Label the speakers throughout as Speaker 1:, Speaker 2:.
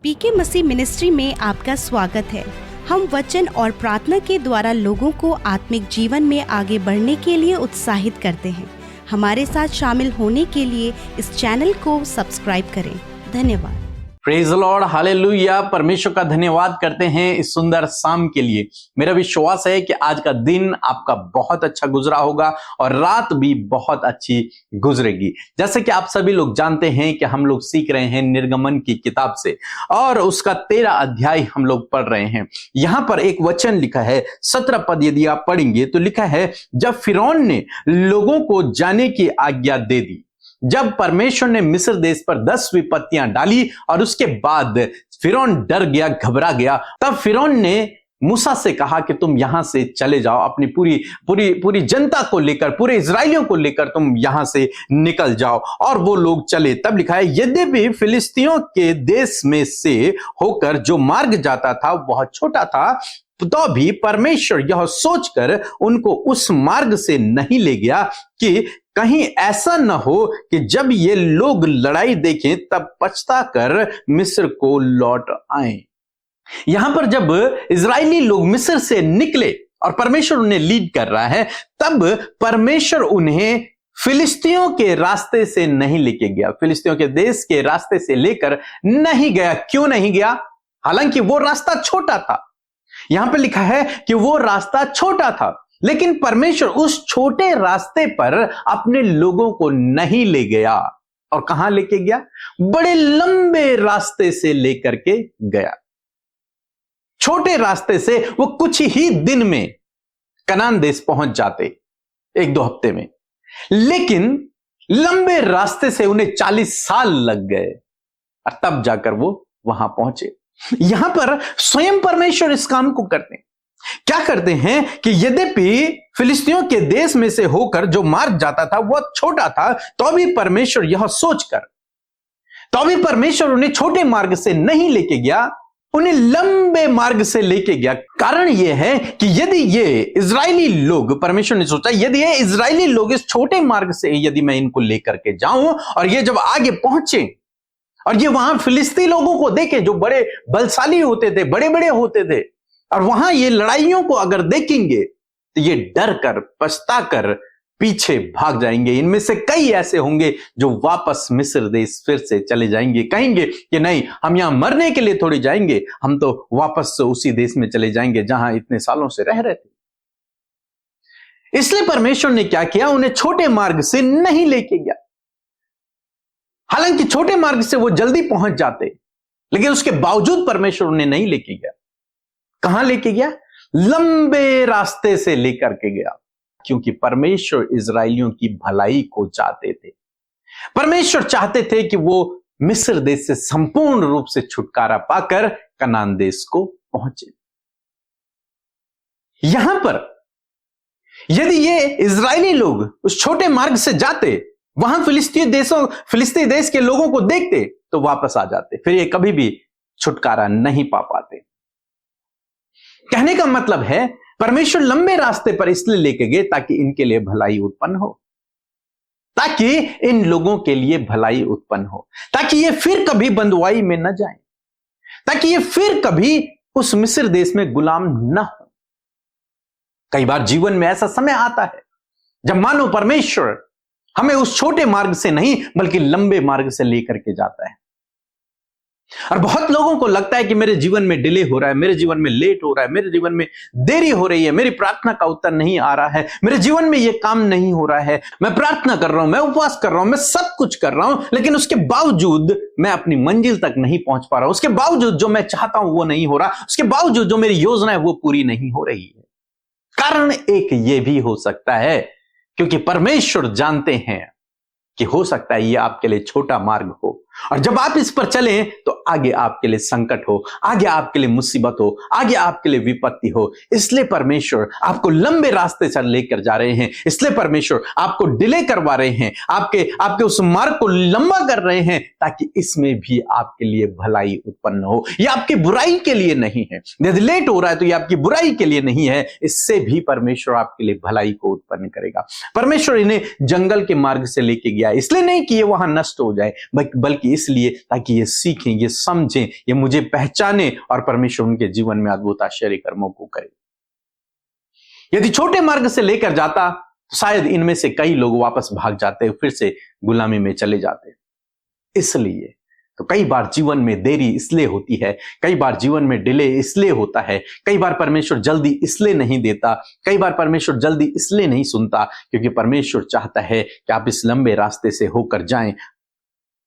Speaker 1: पीके मसीह ministry में आपका स्वागत है। हम वचन और प्रार्थना के द्वारा लोगों को आत्मिक जीवन में आगे बढ़ने के लिए उत्साहित करते हैं। हमारे साथ शामिल होने के लिए इस चैनल को सब्सक्राइब करें। धन्यवाद।
Speaker 2: Praise the Lord, hallelujah. परमेश्वर का धन्यवाद करते हैं इस सुंदर शाम के लिए। मेरा विश्वास है कि आज का दिन आपका बहुत अच्छा गुजरा होगा और रात भी बहुत अच्छी गुजरेगी। जैसे कि आप सभी लोग जानते हैं कि हम लोग सीख रहे हैं निर्गमन की किताब से और उसका 13 अध्याय हम लोग पढ़ रहे हैं। यहां पर एक वचन लिखा है, 17 पद यदि आप पढ़ेंगे तो लिखा है, जब फिरौन ने लोगों को जाने की आज्ञा दे दी, जब परमेश्वर ने मिस्र देश पर 10 विपत्तियां डाली और उसके बाद फिरौन डर गया, घबरा गया, तब फिरौन ने मूसा से कहा कि तुम यहां से चले जाओ, अपनी पूरी जनता को लेकर, पूरे इजराइलियों को लेकर तुम यहां से निकल जाओ। और वो लोग चले। तब लिखा है, यद्यपि फिलिस्तियों के देश में से होकर जो मार्ग जाता था वह छोटा था, तो भी परमेश्वर यह सोचकर उनको उस मार्ग से नहीं ले गया कि कहीं ऐसा न हो कि जब ये लोग लड़ाई देखें तब पछता कर मिस्र को लौट आए। यहां पर जब इजरायली लोग मिस्र से निकले और परमेश्वर उन्हें लीड कर रहा है, तब परमेश्वर उन्हें फिलिस्तियों के रास्ते से नहीं लेके गया, फिलिस्तियों के देश के रास्ते से लेकर नहीं गया। क्यों नहीं गया? हालांकि वो रास्ता छोटा था। यहां पे लिखा है कि वो रास्ता छोटा था, लेकिन परमेश्वर उस छोटे रास्ते पर अपने लोगों को नहीं ले गया। और कहां लेके गया? बड़े लंबे रास्ते से लेकर के गया। छोटे रास्ते से वो कुछ ही दिन में कनान देश पहुंच जाते, 1-2 हफ्ते में, लेकिन लंबे रास्ते से उन्हें 40 साल लग गए और तब जाकर वो वहां पहुंचे। यहां पर स्वयं परमेश्वर इस काम को करते हैं। क्या करते हैं कि यद्यपि फिलिस्तियों के देश में से होकर जो मार्ग जाता था वह छोटा था, तो भी परमेश्वर यह सोचकर, तो भी परमेश्वर उन्हें छोटे मार्ग से नहीं लेके गया, उन्हें लंबे मार्ग से लेके गया। कारण यह है कि यदि ये इजरायली लोग, परमेश्वर ने सोचा, यदि ये इजरायली लोग इस छोटे मार्ग से यदि मैं इनको लेकर के जाऊं और ये जब आगे पहुंचे और ये वहां फिलिस्ती लोगों को देखे जो बड़े बलशाली होते थे, बड़े बड़े होते थे, और वहां ये लड़ाइयों को अगर देखेंगे तो ये डर कर, पछता कर पीछे भाग जाएंगे। इनमें से कई ऐसे होंगे जो वापस मिस्र देश फिर से चले जाएंगे, कहेंगे कि नहीं, हम यहां मरने के लिए थोड़ी जाएंगे, हम तो वापस उसी देश में चले जाएंगे जहां इतने सालों से रह रहे थे। इसलिए परमेश्वर ने क्या किया? उन्हें छोटे मार्ग से नहीं लेके गया। हालांकि छोटे मार्ग से वो जल्दी पहुंच जाते, लेकिन उसके बावजूद परमेश्वर उन्हें नहीं लेके गया। कहां लेके गया? लंबे रास्ते से लेकर के गया, क्योंकि परमेश्वर इजरायलियों की भलाई को चाहते थे। परमेश्वर चाहते थे कि वो मिस्र देश से संपूर्ण रूप से छुटकारा पाकर कनान देश को पहुंचे। यहां पर यदि ये इजरायली लोग उस छोटे मार्ग से जाते, वहां फिलिस्ती देश के लोगों को देखते, तो वापस आ जाते, फिर ये कभी भी छुटकारा नहीं पा पाते। कहने का मतलब है, परमेश्वर लंबे रास्ते पर इसलिए लेके गए ताकि इनके लिए भलाई उत्पन्न हो, ताकि इन लोगों के लिए भलाई उत्पन्न हो, ताकि ये फिर कभी बंधुआई में न जाए, ताकि ये फिर कभी उस मिस्र देश में गुलाम न हो। कई बार जीवन में ऐसा समय आता है जब मानो परमेश्वर हमें उस छोटे मार्ग से नहीं बल्कि लंबे मार्ग से लेकर के जाता है। और बहुत लोगों को लगता है कि मेरे जीवन में डिले हो रहा है, मेरे जीवन में लेट हो रहा है, मेरे जीवन में देरी हो रही है, मेरी प्रार्थना का उत्तर नहीं आ रहा है, मेरे जीवन में यह काम नहीं हो रहा है, मैं प्रार्थना कर रहा हूं, मैं उपवास कर रहा हूं, मैं सब कुछ कर रहा हूं, लेकिन उसके बावजूद मैं अपनी मंजिल तक नहीं पहुंच पा रहा हूं, उसके बावजूद जो मैं चाहता हूं वो नहीं हो रहा, उसके बावजूद जो मेरी योजना है वो पूरी नहीं हो रही है। कारण एक ये भी हो सकता है क्योंकि परमेश्वर जानते हैं कि हो सकता है ये आपके लिए छोटा मार्ग हो, और जब आप इस पर चलें तो आगे आपके लिए संकट हो, आगे आपके लिए मुसीबत हो, आगे आपके लिए विपत्ति हो। इसलिए परमेश्वर आपको लंबे रास्ते से लेकर जा रहे हैं, इसलिए परमेश्वर आपको डिले करवा रहे हैं, आपके उस मार्ग को लंबा कर रहे हैं, ताकि इसमें भी आपके लिए भलाई उत्पन्न हो। यह आपकी बुराई के लिए नहीं है। यदि लेट हो रहा है तो यह आपकी बुराई के लिए नहीं है, इससे भी परमेश्वर आपके लिए भलाई को उत्पन्न करेगा। परमेश्वर इन्हें जंगल के मार्ग से लेके गया, इसलिए नहीं कि ये वहां नष्ट हो जाए, बल्कि बल्कि इसलिए ताकि ये सीखें, ये समझें, ये मुझे पहचाने और परमेश्वर उनके जीवन में अद्भुत आश्चर्य कर्मों को करे। यदि छोटे मार्ग से लेकर जाता तो शायद इनमें से कई लोग वापस भाग जाते, फिर से गुलामी में चले जाते। इसलिए तो कई बार जीवन में देरी इसलिए होती है, कई बार जीवन में डिले इसलिए होता है, कई बार परमेश्वर जल्दी इसलिए नहीं देता, कई बार परमेश्वर जल्दी इसलिए नहीं सुनता क्योंकि परमेश्वर चाहता है कि आप इस लंबे रास्ते से होकर जाएं।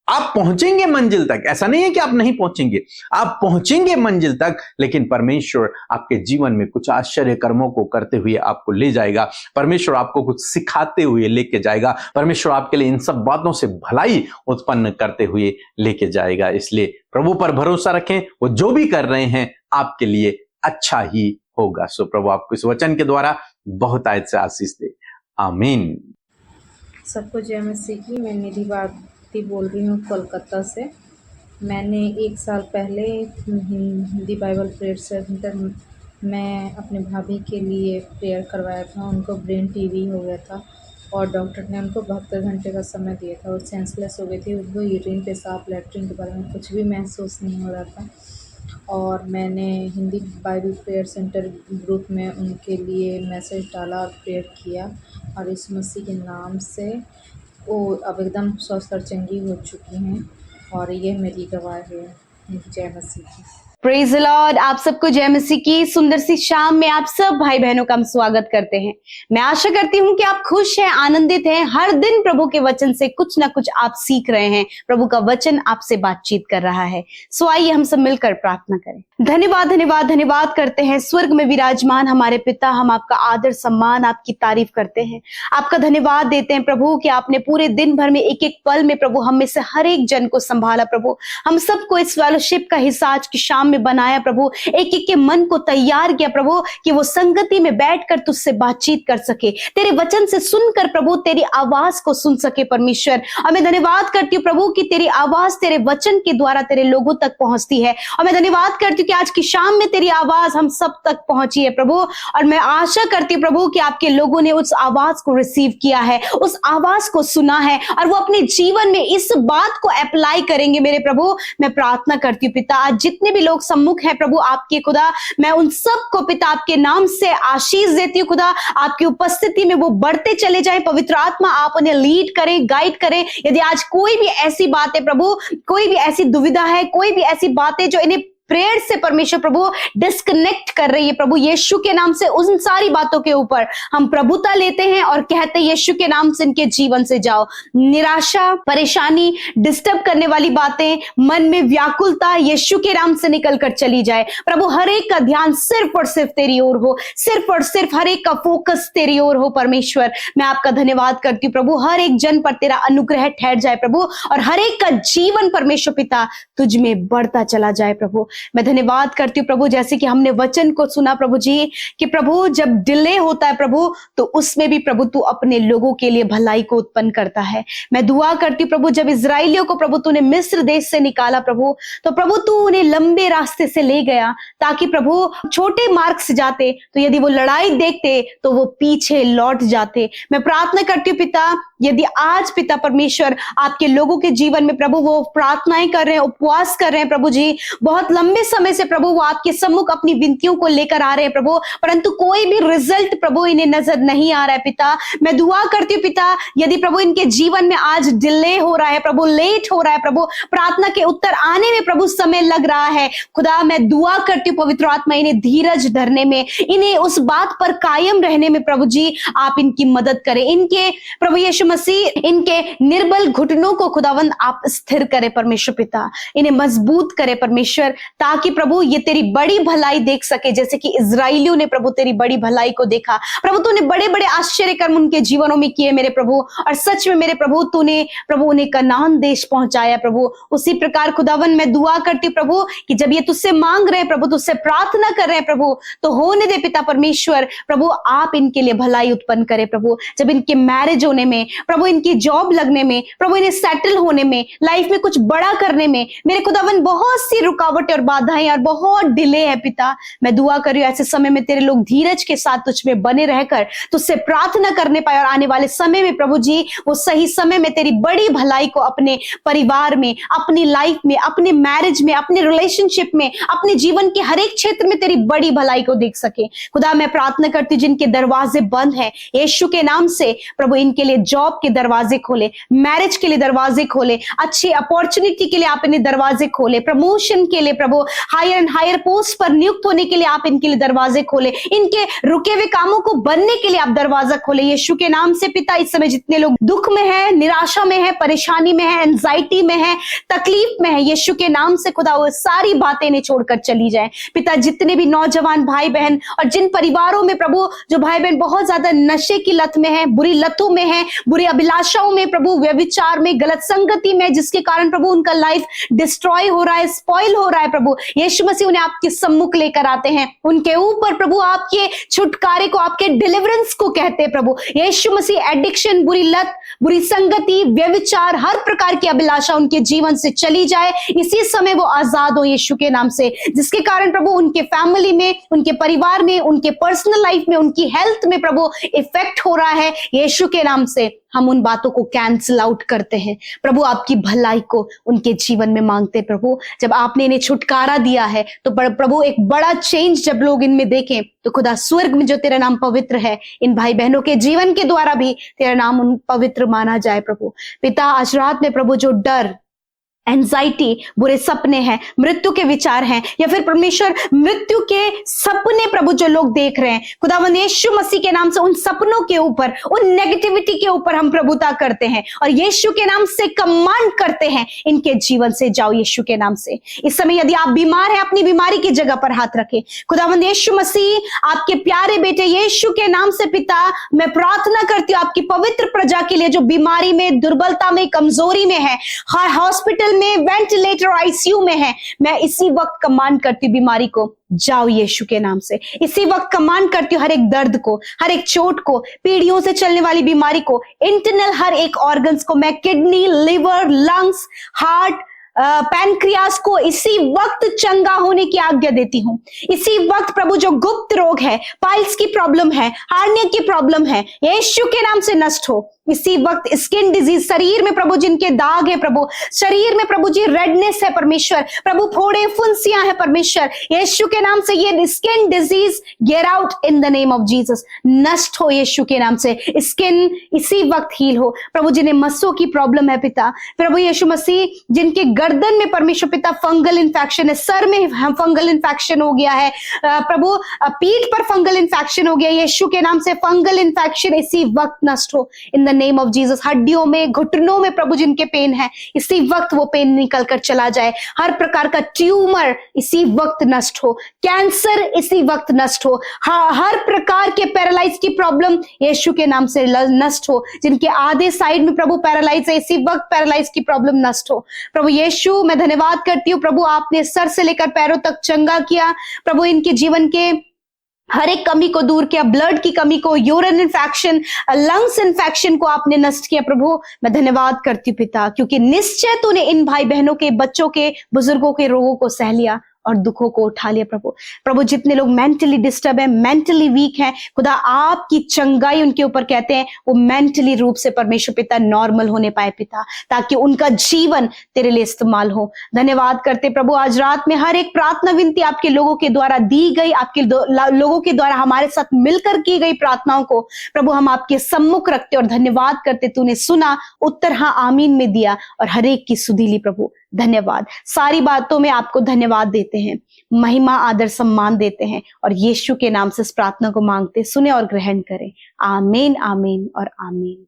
Speaker 2: आप पहुंचेंगे मंजिल तक, ऐसा नहीं है कि आप नहीं पहुंचेंगे, आप पहुंचेंगे मंजिल तक, लेकिन परमेश्वर आपके जीवन में कुछ आश्चर्य कर्मों को करते हुए आपको ले जाएगा। परमेश्वर आपको कुछ सिखाते हुए लेके जाएगा। परमेश्वर आपके लिए इन सब बातों से भलाई उत्पन्न करते हुए लेके जाएगा। इसलिए प्रभु पर भरोसा रखें, वो जो भी कर रहे हैं आपके लिए अच्छा ही होगा। सो प्रभु आपको इस वचन के द्वारा बहुत आयत से आशीष दे। आमीन।
Speaker 3: सबको जय मसीह की। मैं निधि भारती बोल रही हूँ कोलकाता से। मैंने 1 साल पहले हिंदी बाइबल प्रेयर सेंटर में अपने भाभी के लिए प्रेयर करवाया था। उनको ब्रेन टीबी हो गया था और डॉक्टर ने उनको 72 घंटे का समय दिया था और सेंसलेस हो गई थी। उनको यूरिन, पेशाब, लैट्रिन के बारे में कुछ भी महसूस नहीं हो रहा था। और मैंने Hindi Bible prayer centre group में उनके लिए मैसेज डाला और प्रेयर किया और इस मसीह के नाम से वो अब एकदम स्वस्थ और चंगी हो चुकी हैं और ये मेरी गवाही है। जय मसीह की।
Speaker 1: Praise the Lord. आप सबको जय मसीह की सुंदर सी शाम में आप सब भाई बहनों का हम स्वागत करते हैं। मैं आशा करती हूँ कि आप खुश हैं, आनंदित हैं। हर दिन प्रभु के वचन से कुछ ना कुछ आप सीख रहे हैं। प्रभु का वचन आपसे बातचीत कर रहा है। सो आइए हम सब मिलकर प्रार्थना करें। धन्यवाद धन्यवाद धन्यवाद करते हैं स्वर्ग में विराजमान हमारे पिता। हम आपका आदर सम्मान, आपकी तारीफ करते हैं। आपका धन्यवाद देते हैं प्रभु कि आपने पूरे दिन भर में एक एक पल में प्रभु हम में से हर एक जन को संभाला। प्रभु हम सबको इस फेलोशिप का हिस्सा आज की शाम में बनाया। प्रभु एक एक के मन को तैयार किया प्रभु कि वो संगति में बैठकर तुझसे बातचीत कर सके, तेरे वचन से सुनकर प्रभु तेरी आवाज को सुन सके। परमेश्वर और मैं धन्यवाद करती हूँ प्रभु कि तेरी आवाज तेरे वचन के द्वारा तेरे लोगों तक पहुंचती है। और मैं धन्यवाद करती हूँ कि आज की शाम में तेरी आवाज हम सब तक पहुंची है प्रभु। और मैं आशा करती हूँ प्रभु कि आपके लोगों ने उस आवाज को रिसीव किया है, उस आवाज को सुना है और वो अपने जीवन में इस बात को अप्लाई करेंगे। मेरे प्रभु मैं प्रार्थना करती हूँ पिता, आज जितने भी लोग सम्मुख है प्रभु आपके खुदा, मैं उन सब को पिता आपके नाम से आशीष देती हूँ खुदा। आपकी उपस्थिति में वो बढ़ते चले जाएं। पवित्र आत्मा आप उन्हें लीड करें, गाइड करें। यदि आज कोई भी ऐसी बात है प्रभु, कोई भी ऐसी दुविधा है, कोई भी ऐसी बातें जो इन्हें प्रेयर से परमेश्वर प्रभु डिस्कनेक्ट कर रही है प्रभु, यीशु के नाम से उन सारी बातों के ऊपर हम प्रभुता लेते हैं और कहते हैं यीशु के नाम से इनके जीवन से जाओ। निराशा, परेशानी, डिस्टर्ब करने वाली बातें, मन में व्याकुलता यीशु के नाम से निकल कर चली जाए प्रभु। हर एक का ध्यान सिर्फ और सिर्फ तेरी ओर हो, सिर्फ और सिर्फ हर एक का फोकस तेरी ओर हो। परमेश्वर मैं आपका धन्यवाद करती हूँ प्रभु, हर एक जन पर तेरा अनुग्रह ठहर जाए प्रभु और हर एक का जीवन परमेश्वर पिता तुझ में बढ़ता चला जाए प्रभु। मैं धन्यवाद करती हूँ प्रभु, जैसे कि हमने वचन को सुना प्रभु जी कि प्रभु जब डिले होता है प्रभु तो उसमें भी प्रभु तू अपने लोगों के लिए भलाई को उत्पन्न करता है। मैं दुआ करती हूँ प्रभु, जब इजराइलियों को प्रभु तूने मिस्र देश से निकाला प्रभु, तो प्रभु तू उन्हें लंबे रास्ते से ले गया ताकि प्रभु छोटे मार्ग से जाते तो यदि वो लड़ाई देखते तो वो पीछे लौट जाते। मैं प्रार्थना करती हूँ पिता, यदि आज पिता परमेश्वर आपके लोगों के जीवन में प्रभु वो प्रार्थनाएं कर रहे हैं, उपवास कर रहे हैं प्रभु जी, बहुत लंबे समय से प्रभु वो आपके सम्मुख अपनी विनतियों को लेकर आ रहे हैं प्रभु, परंतु कोई भी रिजल्ट प्रभु इन्हें नजर नहीं आ रहा है पिता। मैं दुआ करती हूँ पिता, यदि प्रभु इनके जीवन में आज डिले हो रहा है प्रभु, लेट हो रहा है प्रभु, प्रार्थना के उत्तर आने में प्रभु समय लग रहा है खुदा, मैं दुआ करती हूँ पवित्र आत्मा इन्हें धीरज धरने में, इन्हें उस बात पर कायम रहने में प्रभु जी आप इनकी मदद करें। इनके प्रभु यीशु मसीह इनके निर्बल घुटनों को खुदावंद आप स्थिर करें परमेश्वर पिता, इन्हें मजबूत करें परमेश्वर, ताकि प्रभु ये तेरी बड़ी भलाई देख सके जैसे कि इजराइलियों ने प्रभु तेरी बड़ी भलाई को देखा प्रभु। तूने बड़े बड़े आश्चर्य कर्म उनके जीवनों में किए मेरे प्रभु, और सच में मेरे प्रभु तूने प्रभु उन्हें कनान देश पहुंचाया प्रभु। उसी प्रकार खुदावन मैं दुआ करती प्रभु कि जब ये तुझसे मांग रहे हैं प्रभु, तुझसे प्रार्थना कर रहे हैं प्रभु, तो होने दे पिता परमेश्वर प्रभु आप इनके लिए भलाई उत्पन्न करें प्रभु। जब इनके मैरिज होने में प्रभु, इनकी जॉब लगने में प्रभु, इन्हें सेटल होने में, लाइफ में कुछ बड़ा करने में मेरे खुदावन बहुत सी रुकावटें और बाधाएं और बहुत डिले है पिता। मैं दुआ कर रही हूँ ऐसे समय में तेरे लोग धीरज के साथ तुझ में बने रहकर तुझसे प्रार्थना करने पाए और आने वाले समय में प्रभु जी वो सही समय में तेरी बड़ी भलाई को अपने परिवार में, अपनी लाइफ में, अपने मैरिज में, अपने रिलेशनशिप में, अपने जीवन के हर एक क्षेत्र में तेरी बड़ी भलाई को देख सके। खुदा मैं प्रार्थना करती हूँ जिनके दरवाजे बंद हैं यीशु के नाम से प्रभु इनके लिए जॉब के दरवाजे खोले, मैरिज के लिए दरवाजे खोले, अच्छी अपॉर्चुनिटी के लिए आप इन्हें दरवाजे खोले, प्रमोशन के लिए प्रभु हायर एंड हायर पोस्ट पर नियुक्त होने के लिए आप इनके लिए दरवाजे खोले, इनके रुके हुए कामों को बनने के लिए आप दरवाजा खोले यीशु के नाम से। पिता इस समय जितने लोग दुख में है, निराशा में है, परेशानी में है, एंजाइटी में है, तकलीफ में है, यीशु के नाम से खुदा वो सारी बातें इन्हें छोड़कर चली जाए। पिता जितने भी नौजवान भाई बहन और जिन परिवारों में प्रभु जो भाई बहन बहुत ज्यादा नशे की लत में है, बुरी लतों में है, बुरी अभिलाषाओं में प्रभु, व्यभिचार में, गलत संगति में, जिसके कारण प्रभु उनका लाइफ डिस्ट्रॉय हो रहा है, स्पॉइल हो रहा है प्रभु, यीशु मसीह उन्हें आपके सम्मुख लेकर आते हैं। उनके ऊपर प्रभु आपके छुटकारे को, आपके डिलीवरेंस को कहते हैं प्रभु यीशु मसीह। एडिक्शन, बुरी लत, बुरी संगति, व्यभिचार, हर प्रकार की अभिलाषा उनके जीवन से चली जाए, इसी समय वो आजाद हो यीशु के नाम से, जिसके कारण प्रभु उनके फैमिली में, उनके परिवार में, उनके पर्सनल लाइफ में, उनकी हेल्थ में प्रभु इफेक्ट हो रहा है यीशु के नाम से। हम उन बातों को कैंसिल आउट करते हैं प्रभु, आपकी भलाई को उनके जीवन में मांगते हैं प्रभु। जब आपने इन्हें छुटकारा दिया है तो प्रभु एक बड़ा चेंज जब लोग इनमें देखें तो खुदा स्वर्ग में जो तेरा नाम पवित्र है, इन भाई बहनों के जीवन के द्वारा भी तेरा नाम उन पवित्र माना जाए प्रभु। पिता आज रात में प्रभु जो डर, एंजाइटी, बुरे सपने हैं, मृत्यु के विचार हैं, या फिर परमेश्वर मृत्यु के सपने प्रभु जो लोग देख रहे हैं, खुदावंद यीशु मसीह के नाम से उन सपनों के ऊपर, उन नेगेटिविटी के ऊपर हम प्रभुता करते हैं और यीशु के नाम से कमांड करते हैं इनके जीवन से जाओ यीशु के नाम से। इस समय यदि आप बीमार हैं अपनी बीमारी की जगह पर हाथ रखें। खुदावंद यीशु मसीह आपके प्यारे बेटे यीशु के नाम से पिता मैं प्रार्थना करती हूँ आपकी पवित्र प्रजा के लिए जो बीमारी में, दुर्बलता में, कमजोरी में है, हर हॉस्पिटल में, वेंटिलेटर, आईसीयू में है, मैं इसी वक्त कमांड करती हूँ बीमारी को जाओ यीशु के नाम से। इसी वक्त कमांड करती हूँ हर एक दर्द को, हर एक चोट को, पीढ़ियों से चलने वाली बीमारी को, इंटरनल हर एक ऑर्गन्स को, मैं kidney, liver, lungs, heart, pancreas को इसी वक्त चंगा होने की आज्ञा देती हूं। इसी वक्त प्रभु जो गुप्त रोग है, पाइल्स की प्रॉब्लम है, हार्निया की प्रॉब्लम है, यीशु के नाम से नष्ट हो। इसी वक्त स्किन डिजीज, शरीर में प्रभु जिनके दाग है प्रभु, शरीर में प्रभु जी रेडनेस है परमेश्वर, प्रभु फोड़े फुंसियां है परमेश्वर, यीशु के नाम से ये skin disease get out in the name of Jesus, नष्ट हो यीशु के नाम से। स्किन इसी वक्त हील हो प्रभु। जिन्हें मस्सों की प्रॉब्लम है पिता, प्रभु यीशु मसीह जिनके गर्दन में परमेश्वर पिता फंगल इन्फेक्शन है, सर में फंगल इन्फेक्शन हो गया है प्रभु, पीठ पर फंगल इन्फेक्शन हो गया, यीशु के नाम से फंगल इन्फेक्शन इसी वक्त नष्ट हो in the name of Jesus. हड्डियों में, घुटनों में प्रभु जिनके पेन है, इसी वक्त वो पेन निकल कर चला जाए। हर प्रकार का ट्यूमर इसी वक्त नष्ट हो, कैंसर इसी वक्त नष्ट हो, हर प्रकार के पैरालाइज की प्रॉब्लम यीशु के नाम से नष्ट हो। जिनके आधे साइड में प्रभु पैरालाइज है, इसी वक्त पैरालाइज की प्रॉब्लम नष्ट हो। प्रभु यीशु मैं धन्यवाद करती हूँ प्रभु, आपने सर से लेकर पैरों तक चंगा किया प्रभु, इनके जीवन के हर एक कमी को दूर किया, ब्लड की कमी को, यूरिन इन्फेक्शन, लंग्स इन्फेक्शन को आपने नष्ट किया प्रभु। मैं धन्यवाद करती हूँ पिता, क्योंकि निश्चय तूने इन भाई बहनों के, बच्चों के, बुजुर्गों के रोगों को सह लिया और दुखों को उठा लिया प्रभु। प्रभु जितने लोग मेंटली डिस्टर्ब है, मेंटली वीक हैं, खुदा आपकी चंगाई उनके ऊपर कहते हैं, वो मेंटली रूप से परमेश्वर पिता नॉर्मल होने पाए पिता, ताकि उनका जीवन तेरे लिए इस्तेमाल हो। धन्यवाद करते प्रभु, आज रात में हर एक प्रार्थना विनती आपके लोगों के द्वारा दी गई, आपके लोगों के द्वारा हमारे साथ मिलकर की गई प्रार्थनाओं को प्रभु हम आपके सम्मुख रखते और धन्यवाद करते, तूने सुना, उत्तर हाँ आमीन में दिया और हर एक की सुधि ली प्रभु। धन्यवाद, सारी बातों में आपको धन्यवाद देते हैं, महिमा आदर सम्मान देते हैं और यीशु के नाम से इस प्रार्थना को मांगते, सुने और ग्रहण करें। आमीन, आमीन और आमीन।